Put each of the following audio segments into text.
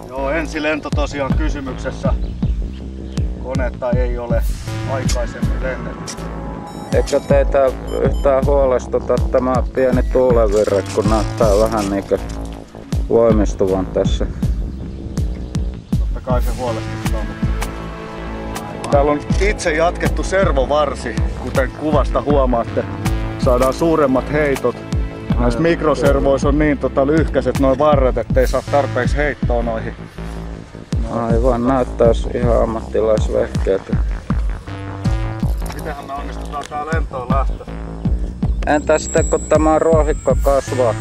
Joo, ensilento tosiaan kysymyksessä. Konetta ei ole aikaisemmin lennetty. Eikö teitä yhtään huolestuta tämä pieni tuulenvirre, kun näyttää vähän niinkö voimistuvan tässä? Totta kai se huolestuttaa. Täällä on itse jatkettu servovarsi, kuten kuvasta huomaatte. Saadaan suuremmat heitot. Näissä mikroservoissa on niin lyhkäiset noin varret, ettei saa tarpeeksi heittoa noihin. Aivan, näyttäisi ihan ammattilaisvehkeeltä. Mitenhän me onnistutaan tää lentoon lähtö? Entä sitten kun tämä ruohikko kasvaa?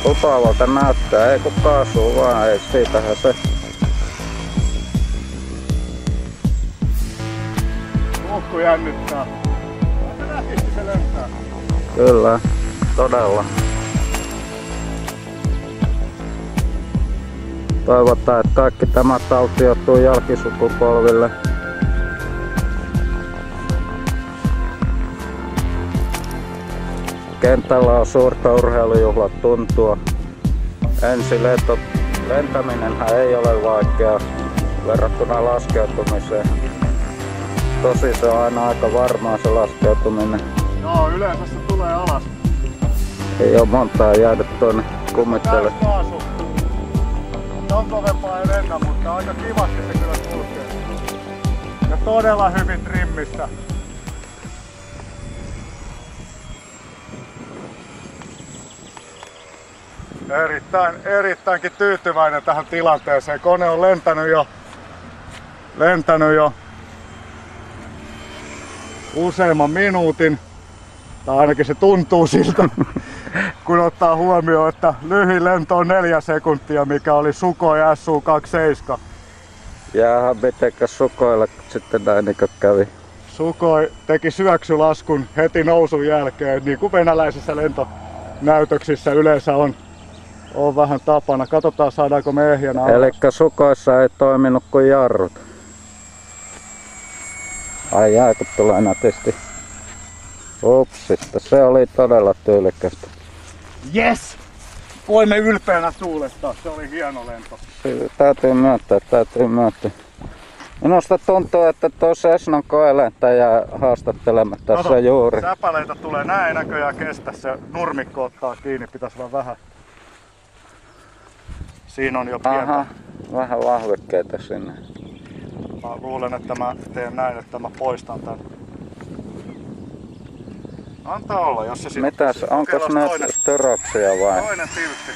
Lupaavalta näyttää, ei kun kaasuu vaan, ei siitähän se. Uhku jännittää. Aika nätisti se lentää. Kyllä, todella. Toivotaan, että kaikki tämä tauti joutuu jälkisukupolville. Kentällä on suurta urheilujuhlat tuntua. Lentäminenhän ei ole vaikeaa verrattuna laskeutumiseen. Tosi se on aina aika varmaa se laskeutuminen. Joo, yleensä se tulee alas. Ei oo montaa jäädä tuonne kummittele. Kaasu. On kovempaa ei lennä, mutta aika kivasti se kyllä kulkee. Ja todella hyvin trimmistä. Erittäinkin tyytyväinen tähän tilanteeseen. Kone on lentänyt jo useamman minuutin. Tai ainakin se tuntuu siltä, kun ottaa huomioon, että lyhin lento on 4 sekuntia, mikä oli Sukhoi Su-27. Jaaha, mitenkäs Sukhoille sitten näin niin kävi? Sukhoi teki syöksylaskun heti nousun jälkeen, niin kuin venäläisissä lentonäytöksissä yleensä on vähän tapana. Katsotaan, saadaanko me ehjänä alas. Elikkä Sukhoissa ei toiminut kuin jarrut. Ai jää, kun tulee nätisti. Upsista, se oli todella tyylikkästä. Yes! Voimme ylpeänä tuulettaa, se oli hieno lento. Täytyy myöntää. Minusta tuntuu, että tuo Cessnan koelentäjä haastattelematta Kato, se juuri. säpäleitä tulee, nää ei näköjään kestä, se nurmikko ottaa kiinni, pitäisi vaan vähän. Siinä on jo pientä. Aha, vähän vahvikkeita sinne. Mä luulen, että mä teen näin, että mä poistan tän. Antaa olla, jos se sitten... Mitäs, onkos näitä töröksiä vai? Toinen tiltti.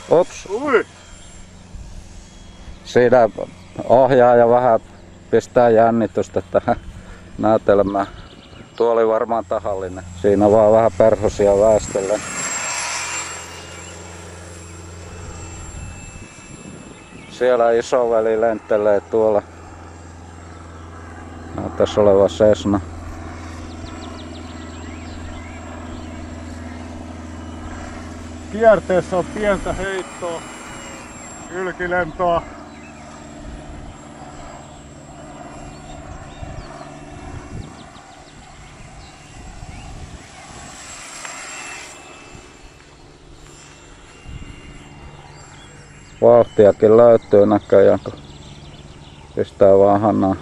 Ups! Ui! Siinä ohjaaja vähän pistää jännitystä tähän näytelmään. Tuo oli varmaan tahallinen. Siinä vaan vähän perhosia väistellen. Siellä isoveli lentelee tuolla. Näyttäisi oleva Cessna. Kierteessä on pientä heittoa, kylkilentoa. Vauhtiakin löytyy näköjään, kun pistää vaan hanaa.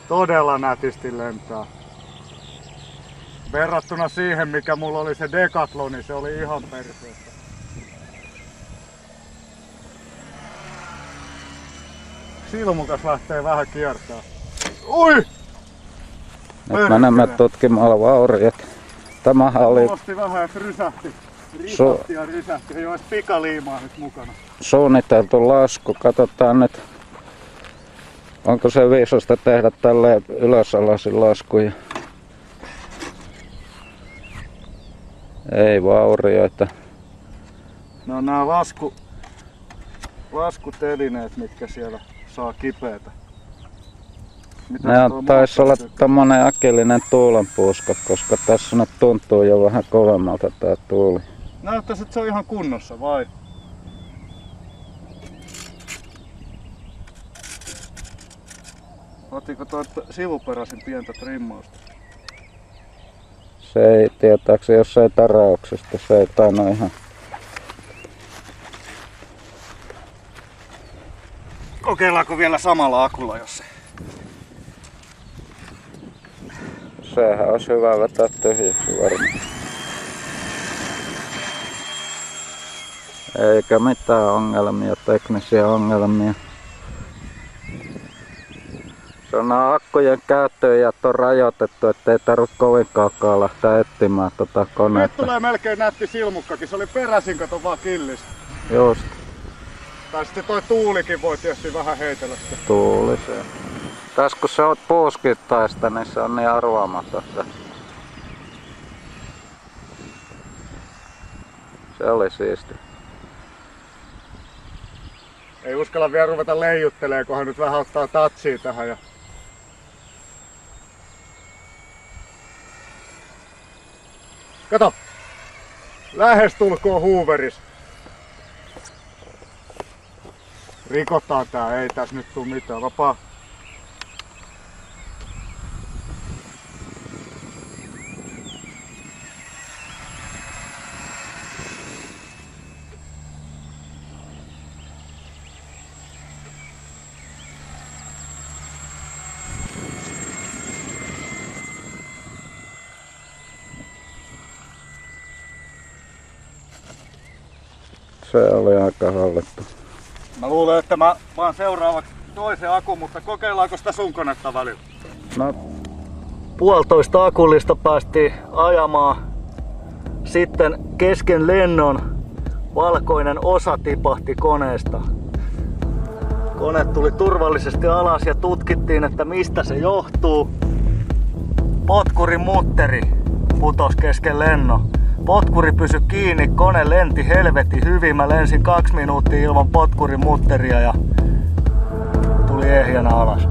Todella nätisti lentää. Verrattuna siihen, mikä mulla oli se Decathlon, niin se oli ihan perseestä. Silmukas lähtee vähän kiertää. Ui! Nyt menemme tutkimaan vauriot. Tämähän oli kuulosti vähän, että rysähti. Risahti ja rysähti. Ei olisi pikaliimaa nyt mukana. suunniteltu lasku. Katsotaan nyt Onko se viisasta tehdä tälleen ylösalaisin laskuja? Ei vaurioita. No nämä laskutelineet, mitkä siellä saa kipeätä. Ne on taisi olla tommonen äkillinen tuulenpuuska, koska tässä nyt tuntuu jo vähän kovemmalta tää tuuli. Näyttäisi, että se on ihan kunnossa, vai? Ottiko toi sivuperäisin pientä trimmausta? Se ei tietääkseni, jos ei täräyksesta, se ei tainnut ihan. Kokeillaanko vielä samalla akulla, jos se... Sehän olisi hyvä vetää tyhjäksi varmaan. Eikä mitään ongelmia, teknisiä ongelmia. Se on nämä akkujen käyttöjät on rajoitettu, ettei tarvitse kovin kaukaa lähteä etsimään tota konetta. Nyt tulee melkein nätti silmukkakin, se oli peräisin, kato vaan killis. Just. Tai sitten toi tuulikin voi tietysti vähän heitellä sitä. Tuuli se. Tässä kun sä oot puuskittaista, niin se on niin arvaamatonta. Se oli siisti. Ei uskalla vielä ruveta leijuttelemaan, kunhan nyt vähän ottaa tatsia tähän. Ja... Kato! Lähestulkoon Hooveris. Rikotaan tää, ei tässä nyt tuu mitään. Vapaa. Se oli aika hallittu. Mä luulen, että mä vaan seuraavaksi toisen akun, mutta kokeillaanko sitä sun konetta välillä? No. 1,5 akullista päästiin ajamaan. Sitten kesken lennon valkoinen osa tipahti koneesta. Kone tuli turvallisesti alas ja tutkittiin, että mistä se johtuu. Potkurin mutteri putosi kesken lennon. Potkuri pysyi kiinni, kone lenti helvetin hyvin. Mä lensin 2 minuuttia ilman potkurin mutteria ja tuli ehjänä alas.